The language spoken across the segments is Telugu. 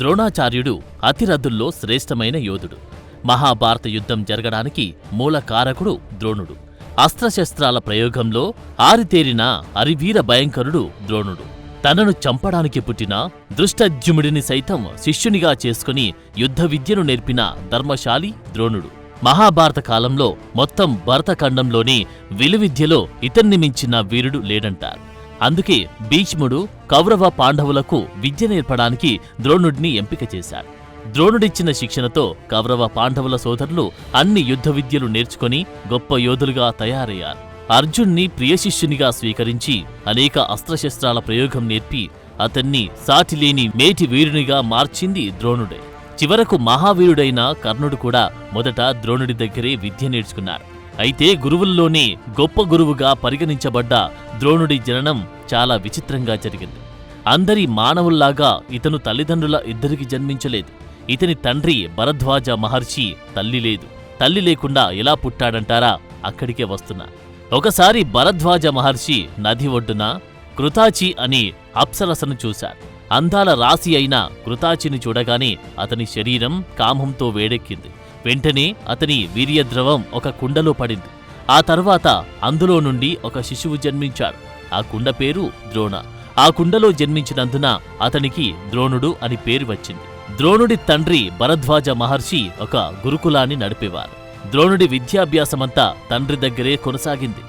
ద్రోణాచార్యుడు అతిరథుల్లో శ్రేష్టమైన యోధుడు. మహాభారత యుద్ధం జరగడానికి మూల కారకుడు ద్రోణుడు. అస్త్రశస్త్రాల ప్రయోగంలో ఆరితేరిన అరివీర భయంకరుడు ద్రోణుడు. తనను చంపడానికి పుట్టిన దృష్టద్యుమ్నుడిని సైతం శిష్యునిగా చేసుకుని యుద్ధ విద్యను నేర్పిన ధర్మశాలి ద్రోణుడు. మహాభారత కాలంలో మొత్తం భరతఖండంలోని విలువిద్యలో ఇతన్ని మించిన వీరుడు లేడంటారు. అందుకే భీష్ముడు కౌరవ పాండవులకు విద్య నేర్పడానికి ద్రోణుడిని ఎంపిక చేశాడు. ద్రోణుడిచ్చిన శిక్షణతో కౌరవ పాండవుల సోదరులు అన్ని యుద్ధ విద్యలు నేర్చుకుని గొప్ప యోధులుగా తయారయ్యారు. అర్జున్ని ప్రియశిష్యునిగా స్వీకరించి అనేక అస్త్రశస్త్రాల ప్రయోగం నేర్పి అతన్ని సాటిలేని మేటి వీరునిగా మార్చింది ద్రోణుడే. చివరకు మహావీరుడైన కర్ణుడు కూడా మొదట ద్రోణుడి దగ్గరే విద్య నేర్చుకున్నాడు. అయితే గురువుల్లోనే గొప్ప గురువుగా పరిగణించబడ్డ ద్రోణుడి జననం చాలా విచిత్రంగా జరిగింది. అందరి మానవుల్లాగా ఇతను తల్లిదండ్రుల ఇద్దరికి జన్మించలేదు. ఇతని తండ్రి భరద్వాజ మహర్షి తల్లి లేదు. తల్లి లేకుండా ఎలా పుట్టాడంటారా? అక్కడికే వస్తున్నా. ఒకసారి భరద్వాజ మహర్షి నది ఒడ్డున కృతాచి అని అప్సరసను చూశాడు. అందాల రాశి అయిన కృతాచిని చూడగానే అతని శరీరం కామంతో వేడెక్కింది. వెంటనే అతని వీర్యద్రవం ఒక కుండలో పడింది. ఆ తర్వాత అందులో నుండి ఒక శిశువు జన్మించాడు. ఆ కుండ పేరు ద్రోణ. ఆ కుండలో జన్మించినందున అతనికి ద్రోణుడు అని పేరు వచ్చింది. ద్రోణుడి తండ్రి భరద్వాజ మహర్షి ఒక గురుకులాన్ని నడిపేవారు. ద్రోణుడి విద్యాభ్యాసమంతా తండ్రి దగ్గరే కొనసాగింది.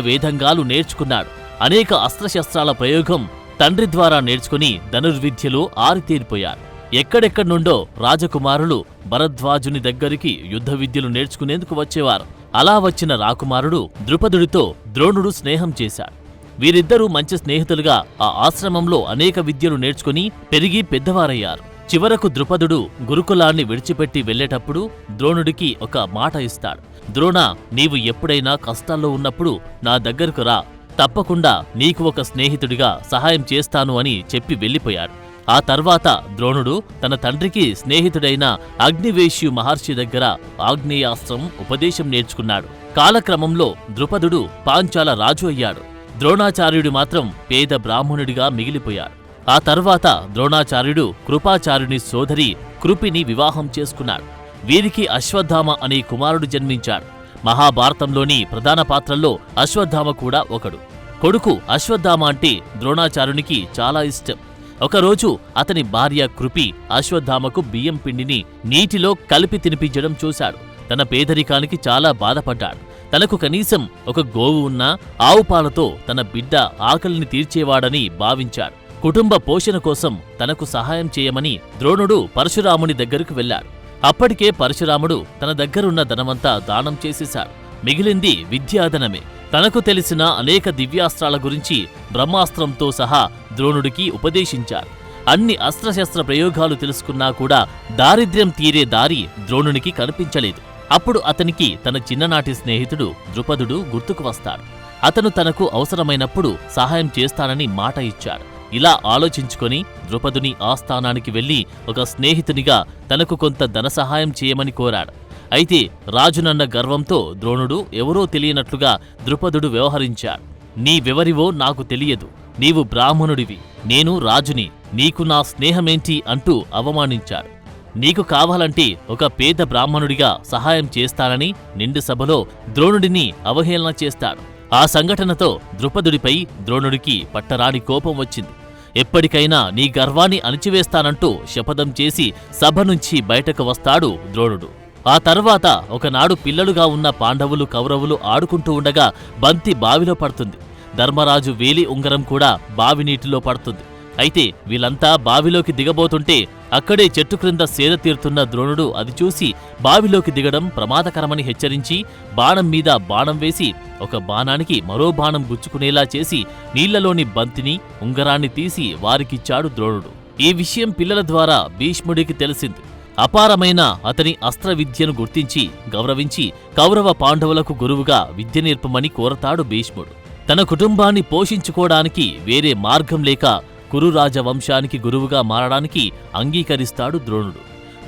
వేదంగాలు నేర్చుకున్నాడు. అనేక అస్త్రశస్త్రాల ప్రయోగం తండ్రి ద్వారా నేర్చుకుని ధనుర్విద్యలో ఆరితేరిపోయాడు. ఎక్కడెక్కడి నుండో రాజకుమారులు భరద్వాజుని దగ్గరికి యుద్ధ విద్యలు నేర్చుకునేందుకు వచ్చేవారు. అలా వచ్చిన రాకుమారుడు ద్రుపదుడితో ద్రోణుడు స్నేహం చేశాడు. వీరిద్దరూ మంచి స్నేహితులుగా ఆ ఆశ్రమంలో అనేక విద్యలు నేర్చుకుని పెరిగి పెద్దవారయ్యారు. చివరకు ద్రుపదుడు గురుకులాన్ని విడిచిపెట్టి వెళ్లేటప్పుడు ద్రోణుడికి ఒక మాట ఇస్తాడు. ద్రోణ, నీవు ఎప్పుడైనా కష్టాల్లో ఉన్నప్పుడు నా దగ్గరకు రా, తప్పకుండా నీకు ఒక స్నేహితుడిగా సహాయం చేస్తాను అని చెప్పి వెళ్లిపోయాడు. ఆ తర్వాత ద్రోణుడు తన తండ్రికి స్నేహితుడైన అగ్నివేశ్యు మహర్షి దగ్గర ఆగ్నేయాస్త్రం ఉపదేశం నేర్చుకున్నాడు. కాలక్రమంలో ద్రుపదుడు పాంచాల రాజు అయ్యాడు. ద్రోణాచార్యుడు మాత్రం పేద బ్రాహ్మణుడిగా మిగిలిపోయాడు. ఆ తర్వాత ద్రోణాచార్యుడు కృపాచార్యుని సోదరి కృపిని వివాహం చేసుకున్నాడు. వీరికి అశ్వత్థామ అనే కుమారుడు జన్మించాడు. మహాభారతంలోని ప్రధాన పాత్రల్లో అశ్వత్థామ కూడా ఒకడు. కొడుకు అశ్వత్థామ అంటే ద్రోణాచార్యునికి చాలా ఇష్టం. ఒకరోజు అతని భార్య కృపి అశ్వత్థామకు బియ్యం పిండిని నీటిలో కలిపి తినిపించడం చూశాడు. తన పేదరికానికి చాలా బాధపడ్డాడు. తనకు కనీసం ఒక గోవు ఉన్నా ఆవు పాలతో తన బిడ్డ ఆకలిని తీర్చేవాడని భావించాడు. కుటుంబ పోషణ కోసం తనకు సహాయం చేయమని ద్రోణుడు పరశురాముని దగ్గరకు వెళ్లాడు. అప్పటికే పరశురాముడు తన దగ్గరున్న ధనమంతా దానం చేసేశాడు. మిగిలింది విద్యాధనమే. తనకు తెలిసిన అనేక దివ్యాస్త్రాల గురించి బ్రహ్మాస్త్రంతో సహా ద్రోణుడికి ఉపదేశించాడు. అన్ని అస్త్రశస్త్ర ప్రయోగాలు తెలుసుకున్నా కూడా దారిద్ర్యం తీరే దారి ద్రోణునికి కనిపించలేదు. అప్పుడు అతనికి తన చిన్ననాటి స్నేహితుడు ద్రుపదుడు గుర్తుకు వస్తాడు. అతను తనకు అవసరమైనప్పుడు సహాయం చేస్తానని మాట ఇచ్చాడు. ఇలా ఆలోచించుకొని ద్రుపదుని ఆస్థానానికి వెళ్లి ఒక స్నేహితునిగా తనకు కొంత ధన సహాయం చేయమని కోరాడు. అయితే రాజునన్న గర్వంతో ద్రోణుడు ఎవరో తెలియనట్లుగా ద్రుపదుడు వ్యవహరించాడు. నీవెవరివో నాకు తెలియదు, నీవు బ్రాహ్మణుడివి, నేను రాజుని, నీకు నా స్నేహమేంటి అంటూ అవమానించాడు. నీకు కావాలంటే ఒక పేద బ్రాహ్మణుడిగా సహాయం చేస్తానని నిండు సభలో ద్రోణుడిని అవహేళన చేస్తాడు. ఆ సంఘటనతో ద్రుపదుడిపై ద్రోణుడికి పట్టరాని కోపం వచ్చింది. ఎప్పటికైనా నీ గర్వాన్ని అణిచివేస్తానంటూ శపథం చేసి సభ నుంచి బయటకు వస్తాడు ద్రోణుడు. ఆ తర్వాత ఒకనాడు పిల్లలుగా ఉన్న పాండవులు కౌరవులు ఆడుకుంటూ ఉండగా బంతి బావిలో పడుతుంది. ధర్మరాజు వేలి ఉంగరం కూడా బావి నీటిలో పడుతుంది. అయితే వీళ్ళంతా బావిలోకి దిగబోతుంటే అక్కడే చెట్టు క్రింద సేద తీరుతున్న ద్రోణుడు అది చూసి బావిలోకి దిగడం ప్రమాదకరమని హెచ్చరించి బాణం మీద బాణం వేసి ఒక బాణానికి మరో బాణం గుచ్చుకునేలా చేసి నీళ్లలోని బంతిని ఉంగరాన్ని తీసి వారికిచ్చాడు ద్రోణుడు. ఈ విషయం పిల్లల ద్వారా భీష్ముడికి తెలిసింది. అపారమైన అతని అస్త్ర విద్యను గుర్తించి గౌరవించి కౌరవ పాండవులకు గురువుగా విద్య నేర్పమని కోరతాడు భీష్ముడు. తన కుటుంబాన్ని పోషించుకోవడానికి వేరే మార్గం లేక కురురాజవంశానికి గురువుగా మారడానికి అంగీకరిస్తాడు ద్రోణుడు.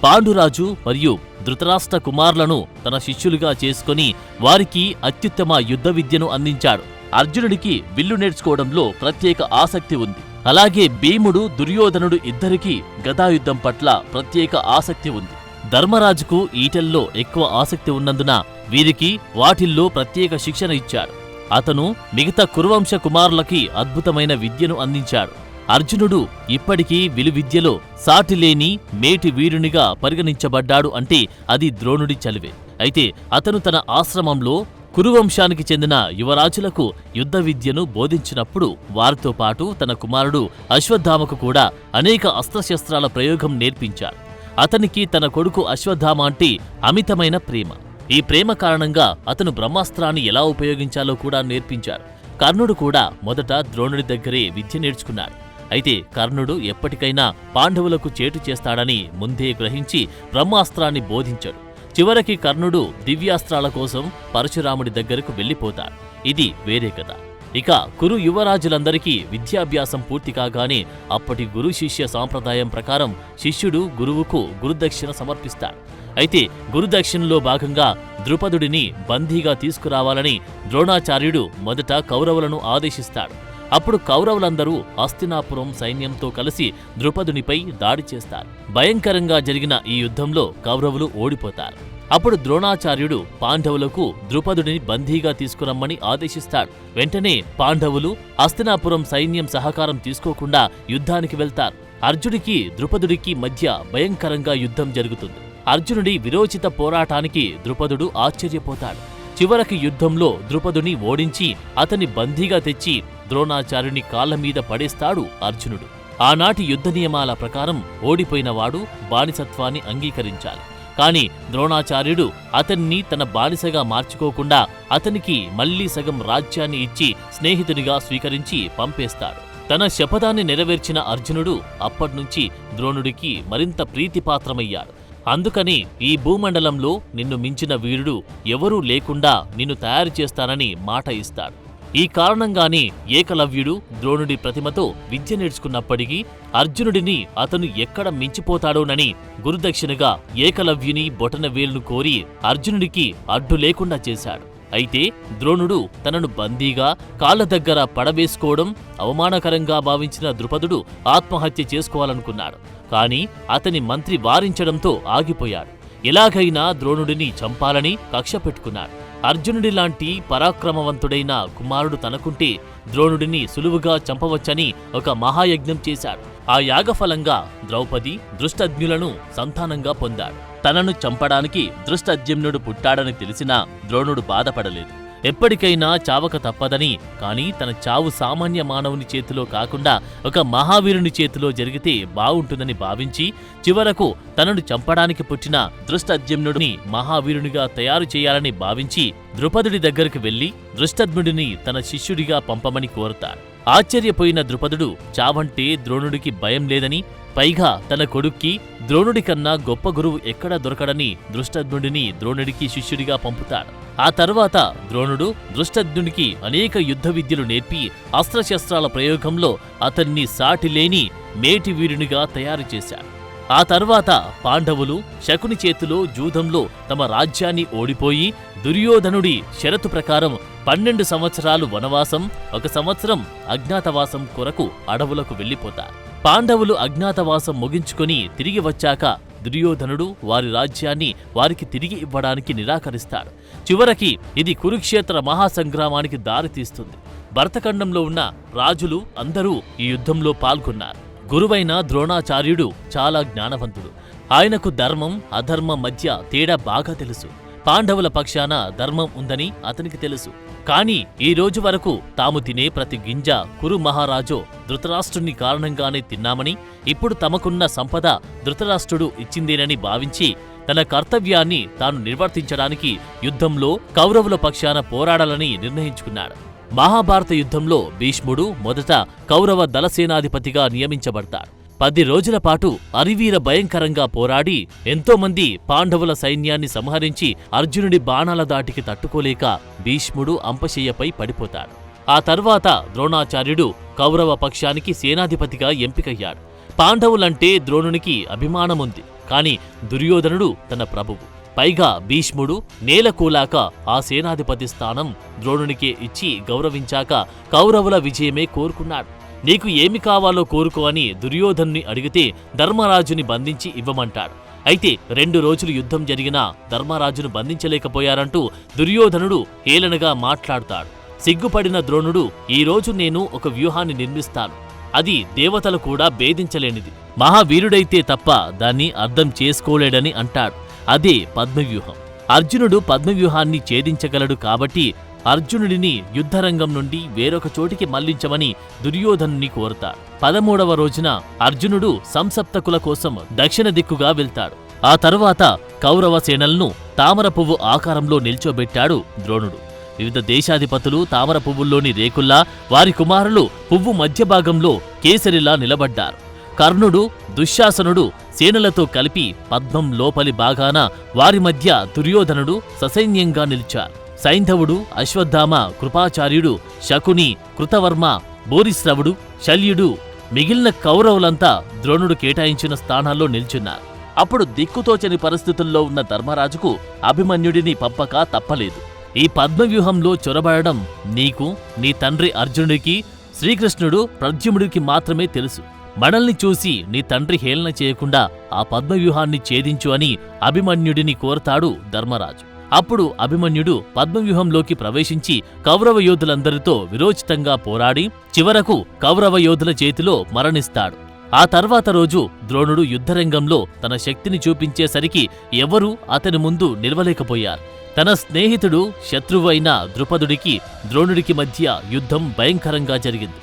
పాండురాజు మరియు ధృతరాష్ట్ర కుమారులను తన శిష్యులుగా చేసుకుని వారికి అత్యుత్తమ యుద్ధ విద్యను అందించాడు. అర్జునుడికి విల్లు నేర్చుకోవడంలో ప్రత్యేక ఆసక్తి ఉంది. అలాగే భీముడు, దుర్యోధనుడు ఇద్దరికీ గదాయుద్ధం పట్ల ప్రత్యేక ఆసక్తి ఉంది. ధర్మరాజుకు ఈటెల్లో ఎక్కువ ఆసక్తి ఉన్నందున వీరికి వాటిల్లో ప్రత్యేక శిక్షణ ఇచ్చాడు. అతను మిగతా కురువంశ కుమారులకి అద్భుతమైన విద్యను అందించాడు. అర్జునుడు ఇప్పటికీ విలువిద్యలో సాటిలేని మేటి వీరునిగా పరిగణించబడ్డాడు అంటే అది ద్రోణుడి చలివే. అయితే అతను తన ఆశ్రమంలో కురువంశానికి చెందిన యువరాజులకు యుద్ధ విద్యను బోధించినప్పుడు వారితో పాటు తన కుమారుడు అశ్వత్థామకు కూడా అనేక అస్త్రశస్త్రాల ప్రయోగం నేర్పించాడు. అతనికి తన కొడుకు అశ్వత్థామ అంటే అమితమైన ప్రేమ. ఈ ప్రేమ కారణంగా అతను బ్రహ్మాస్త్రాన్ని ఎలా ఉపయోగించాలో కూడా నేర్పించాడు. కర్ణుడు కూడా మొదట ద్రోణుడి దగ్గరే విద్య నేర్చుకున్నాడు. అయితే కర్ణుడు ఎప్పటికైనా పాండవులకు చేటు చేస్తాడని ముందే గ్రహించి బ్రహ్మాస్త్రాన్ని బోధించాడు. చివరికి కర్ణుడు దివ్యాస్త్రాల కోసం పరశురాముడి దగ్గరకు వెళ్ళిపోతాడు. ఇది వేరే కథ. ఇక కురు యువరాజులందరికీ విద్యాభ్యాసం పూర్తి కాగానే అప్పటి గురు శిష్య సాంప్రదాయం ప్రకారం శిష్యుడు గురువుకు గురుదక్షిణ సమర్పిస్తాడు. అయితే గురుదక్షిణలో భాగంగా ద్రుపదుడిని బందీగా తీసుకురావాలని ద్రోణాచార్యుడు మొదట కౌరవులను ఆదేశిస్తాడు. అప్పుడు కౌరవులందరూ హస్తినాపురం సైన్యంతో కలిసి ద్రుపదునిపై దాడి చేస్తారు. భయంకరంగా జరిగిన ఈ యుద్ధంలో కౌరవులు ఓడిపోతారు. అప్పుడు ద్రోణాచార్యుడు పాండవులకు ద్రుపదుడిని బందీగా తీసుకురమ్మని ఆదేశిస్తాడు. వెంటనే పాండవులు హస్తినాపురం సైన్యం సహకారం తీసుకోకుండా యుద్ధానికి వెళ్తారు. అర్జునుడికి ద్రుపదుడికి మధ్య భయంకరంగా యుద్ధం జరుగుతుంది. అర్జునుడి విరోచిత పోరాటానికి ద్రుపదుడు ఆశ్చర్యపోతాడు. చివరికి యుద్ధంలో ద్రుపదుని ఓడించి అతని బందీగా తెచ్చి ద్రోణాచార్యుని కాళ్లమీద పడేస్తాడు అర్జునుడు. ఆనాటి యుద్ధ నియమాల ప్రకారం ఓడిపోయినవాడు బానిసత్వాన్ని అంగీకరించాలి. కాని ద్రోణాచార్యుడు అతన్ని తన బానిసగా మార్చుకోకుండా అతనికి మళ్లీ సగం రాజ్యాన్ని ఇచ్చి స్నేహితునిగా స్వీకరించి పంపేస్తాడు. తన శపథాన్ని నెరవేర్చిన అర్జునుడు అప్పట్నుంచి ద్రోణుడికి మరింత ప్రీతిపాత్రమయ్యాడు. అందుకని ఈ భూమండలంలో నిన్ను మించిన వీరుడు ఎవరూ లేకుండా నిన్ను తయారు చేస్తానని మాట ఇస్తాడు. ఈ కారణంగానే ఏకలవ్యుడు ద్రోణుడి ప్రతిమతో విద్య నేర్చుకున్నప్పటికీ అర్జునుడిని అతను ఎక్కడ మించిపోతాడోనని గురుదక్షిణగా ఏకలవ్యుని బొటనవేలును కోరి అర్జునుడికి అడ్డు లేకుండా చేశాడు. అయితే ద్రోణుడు తనను బందీగా కాళ్ల దగ్గర పడవేసుకోవడం అవమానకరంగా భావించిన ద్రుపదుడు ఆత్మహత్య చేసుకోవాలనుకున్నాడు. కాని అతని మంత్రి వారించడంతో ఆగిపోయాడు. ఎలాగైనా ద్రోణుడిని చంపాలని కక్ష పెట్టుకున్నాడు. అర్జునుడిలాంటి పరాక్రమవంతుడైన కుమారుడు తనకుంటే ద్రోణుడిని సులువుగా చంపవచ్చని ఒక మహాయజ్ఞం చేశాడు. ఆ యాగఫలంగా ద్రౌపది దృష్టద్యులను సంతానంగా పొందాడు. తనను చంపడానికి దృష్టద్యుమ్నుడు పుట్టాడని తెలిసినా ద్రోణుడు బాధపడలేదు. ఎప్పటికైనా చావక తప్పదని, కాని తన చావు సామాన్య మానవుని చేతిలో కాకుండా ఒక మహావీరుని చేతిలో జరిగితే బావుంటుందని భావించి చివరకు తనను చంపడానికి పుట్టిన దృష్టద్యుమ్నుడిని మహావీరునిగా తయారు చేయాలని భావించి ద్రుపదుడి దగ్గరికి వెళ్లి దృష్టద్యుమ్నుడిని తన శిష్యుడిగా పంపమని కోరుతాడు. ఆశ్చర్యపోయిన ద్రుపదుడు చావంటే ద్రోణుడికి భయం లేదని, పైగా తన కొడుక్కి ద్రోణుడి కన్నా గొప్ప గురువు ఎక్కడా దొరకడని దృష్టద్యుమ్నుడిని ద్రోణుడికి శిష్యుడిగా పంపుతాడు. ఆ తర్వాత ద్రోణుడు దృష్టద్యుమ్నుడికి అనేక యుద్ధ విద్యలు నేర్పి అస్త్రశస్త్రాల ప్రయోగంలో అతన్ని సాటిలేని మేటి వీరునిగా తయారు చేశాడు. ఆ తర్వాత పాండవులు శకుని చేతిలో జూదంలో తమ రాజ్యాన్ని ఓడిపోయి దుర్యోధనుడి షరతు ప్రకారం 12 సంవత్సరాలు వనవాసం, 1 సంవత్సరం అజ్ఞాతవాసం కొరకు అడవులకు వెళ్లిపోతారు. పాండవులు అజ్ఞాతవాసం ముగించుకొని తిరిగి వచ్చాక దుర్యోధనుడు వారి రాజ్యాన్ని వారికి తిరిగి ఇవ్వడానికి నిరాకరిస్తాడు. చివరికి ఇది కురుక్షేత్ర మహాసంగ్రామానికి దారితీస్తుంది. భరతఖండంలో ఉన్న రాజులు అందరూ ఈ యుద్ధంలో పాల్గొన్నారు. గురువైన ద్రోణాచార్యుడు చాలా జ్ఞానవంతుడు. ఆయనకు ధర్మం అధర్మం మధ్య తేడా బాగా తెలుసు. పాండవుల పక్షాన ధర్మం ఉందని అతనికి తెలుసు. కాని ఈ రోజు వరకు తాము తినే ప్రతి గింజ కురు మహారాజో ధృతరాష్ట్రుని కారణంగానే తిన్నామని, ఇప్పుడు తమకున్న సంపద ధృతరాష్ట్రుడు ఇచ్చిందేనని భావించి తన కర్తవ్యాన్ని తాను నిర్వర్తించడానికి యుద్ధంలో కౌరవుల పక్షాన పోరాడాలని నిర్ణయించుకున్నాడు. మహాభారత యుద్ధంలో భీష్ముడు మొదట కౌరవ దళసేనాధిపతిగా నియమించబడతాడు. 10 రోజుల పాటు అరివీర భయంకరంగా పోరాడి ఎంతోమంది పాండవుల సైన్యాన్ని సంహరించి అర్జునుడి బాణాల దాటికి తట్టుకోలేక భీష్ముడు అంపశయ్యపై పడిపోతాడు. ఆ తర్వాత ద్రోణాచార్యుడు కౌరవ పక్షానికి సేనాధిపతిగా ఎంపికయ్యాడు. పాండవులంటే ద్రోణునికి అభిమానముంది. కాని దుర్యోధనుడు తన ప్రభువు. పైగా భీష్ముడు నేలకూలాక ఆ సేనాధిపతి స్థానం ద్రోణునికే ఇచ్చి గౌరవించాక కౌరవుల విజయమే కోరుకున్నాడు. నీకు ఏమి కావాలో కోరుకో అని దుర్యోధనుని అడిగితే ధర్మరాజుని బంధించి ఇవ్వమంటాడు. అయితే 2 రోజులు యుద్ధం జరిగినా ధర్మరాజును బంధించలేకపోయారంటూ దుర్యోధనుడు హేళనగా మాట్లాడుతాడు. సిగ్గుపడిన ద్రోణుడు, ఈరోజు నేను ఒక వ్యూహాన్ని నిర్మిస్తాను, అది దేవతలు కూడా భేదించలేనిది, మహావీరుడైతే తప్ప దాన్ని అర్థం చేసుకోలేడని అంటాడు. అదే పద్మవ్యూహం. అర్జునుడు పద్మవ్యూహాన్ని ఛేదించగలడు కాబట్టి అర్జునుడిని యుద్ధరంగం నుండి వేరొక చోటికి మళ్లించమని దుర్యోధనుని కోరతాడు. 13వ రోజున అర్జునుడు సంసప్తకుల కోసం దక్షిణ దిక్కుగా వెళ్తాడు. ఆ తరువాత కౌరవ సేనలను తామర పువ్వు ఆకారంలో నిల్చోబెట్టాడు ద్రోణుడు. వివిధ దేశాధిపతులు తామర పువ్వుల్లోని రేకుల్లా, వారి కుమారులు పువ్వు మధ్య భాగంలో కేసరిలా నిలబడ్డారు. కర్ణుడు, దుశ్శాసనుడు సేనలతో కలిపి పద్మం లోపలి భాగాన వారి మధ్య దుర్యోధనుడు ససైన్యంగా నిలిచారు. సైంధవుడు, అశ్వత్థామ, కృపాచార్యుడు, శకుని, కృతవర్మ, భూరిశ్రవుడు, శల్యుడు, మిగిలిన కౌరవులంతా ద్రోణుడు కేటాయించిన స్థానాల్లో నిల్చున్నారు. అప్పుడు దిక్కుతోచని పరిస్థితుల్లో ఉన్న ధర్మరాజుకు అభిమన్యుడిని పంపక తప్పలేదు. ఈ పద్మవ్యూహంలో చొరబడడం నీకు, నీ తండ్రి అర్జునుడికి, శ్రీకృష్ణుడు ప్రద్యుమ్నుడికి మాత్రమే తెలుసు. మనల్ని చూసి నీ తండ్రి హేళన చేయకుండా ఆ పద్మవ్యూహాన్ని ఛేదించు అని అభిమన్యుడిని కోరతాడు ధర్మరాజు. అప్పుడు అభిమన్యుడు పద్మవ్యూహంలోకి ప్రవేశించి కౌరవ యోధులందరితో విరోచితంగా పోరాడి చివరకు కౌరవ యోధుల చేతిలో మరణిస్తాడు. ఆ తర్వాత రోజు ద్రోణుడు యుద్ధరంగంలో తన శక్తిని చూపించేసరికి ఎవరూ అతని ముందు నిలవలేకపోయారు. తన స్నేహితుడు, శత్రువు అయిన ద్రుపదుడికి, ద్రోణుడికి మధ్య యుద్ధం భయంకరంగా జరిగింది.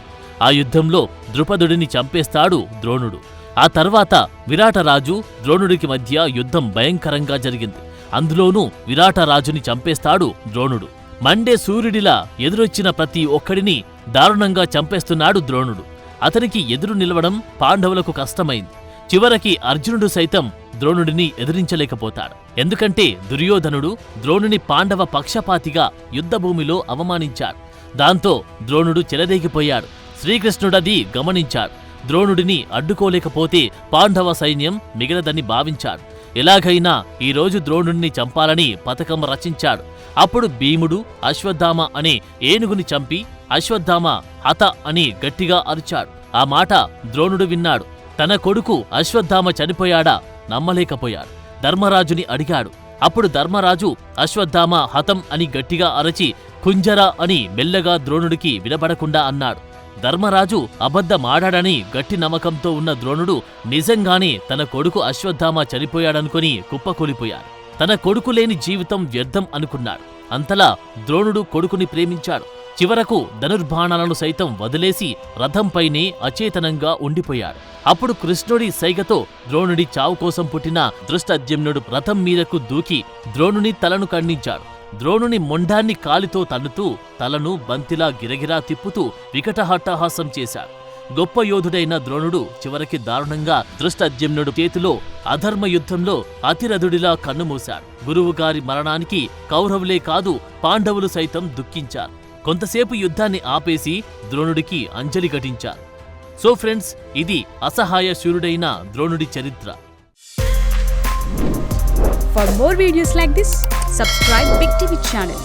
ఆ యుద్ధంలో ద్రుపదుడిని చంపేస్తాడు ద్రోణుడు. ఆ తర్వాత విరాటరాజు, ద్రోణుడికి మధ్య యుద్ధం భయంకరంగా జరిగింది. అందులోనూ విరాటరాజుని చంపేస్తాడు ద్రోణుడు. మండే సూర్యుడిలా ఎదురొచ్చిన ప్రతి ఒక్కడిని దారుణంగా చంపేస్తున్నాడు ద్రోణుడు. అతనికి ఎదురు నిలవడం పాండవులకు కష్టమైంది. చివరికి అర్జునుడు సైతం ద్రోణుడిని ఎదిరించలేకపోతాడు. ఎందుకంటే దుర్యోధనుడు ద్రోణుని పాండవ పక్షపాతిగా యుద్ధభూమిలో అవమానించాడు. దాంతో ద్రోణుడు చెలరేగిపోయాడు. శ్రీకృష్ణుడది గమనించాడు. ద్రోణుడిని అడ్డుకోలేకపోతే పాండవ సైన్యం మిగలదని భావించాడు. ఎలాగైనా ఈరోజు ద్రోణుడిని చంపాలని పథకం రచించాడు. అప్పుడు భీముడు అశ్వత్థామ అనే ఏనుగుని చంపి అశ్వత్థామ హత అని గట్టిగా అరిచాడు. ఆ మాట ద్రోణుడు విన్నాడు. తన కొడుకు అశ్వత్థామ చనిపోయాడా? నమ్మలేకపోయాడు. ధర్మరాజుని అడిగాడు. అప్పుడు ధర్మరాజు అశ్వత్థామ హతం అని గట్టిగా అరచి కుంజర అని మెల్లగా ద్రోణుడికి వినబడకుండా అన్నాడు. ధర్మరాజు అబద్ధమాడాడని గట్టి నమ్మకంతో ఉన్న ద్రోణుడు నిజంగానే తన కొడుకు అశ్వత్థామ చనిపోయాడనుకుని కుప్పకూలిపోయాడు. తన కొడుకు లేని జీవితం వ్యర్థం అనుకున్నాడు. అంతలా ద్రోణుడు కొడుకుని ప్రేమించాడు. చివరకు ధనుర్బాణాలను సైతం వదిలేసి రథంపైనే అచేతనంగా ఉండిపోయాడు. అప్పుడు కృష్ణుడి సైగతో ద్రోణుడి చావు కోసం పుట్టిన ధృష్టద్యుమ్నుడు రథం మీదకు దూకి ద్రోణుని తలను ఖండించాడు. ద్రోణుని మొండాన్ని కాలితో తన్నుతూ తలను బంతిలా గిరగిరా తిప్పుతూ వికటహట్టహాసం చేశాడు. గొప్ప యోధుడైన ద్రోణుడు చివరికి దారుణంగా ధృష్టద్యుమ్నుడు చేతిలో అధర్మ యుద్ధంలో అతిరథుడిలా కన్నుమూశాడు. గురువుగారి మరణానికి కౌరవులే కాదు పాండవులు సైతం దుఃఖించారు. కొంతసేపు యుద్ధాన్ని ఆపేసి ద్రోణుడికి అంజలి ఘటించారు. సో ఫ్రెండ్స్, ఇది అసహాయ శూరుడైన ద్రోణుడి చరిత్ర. For more videos like this, subscribe Big TV channel.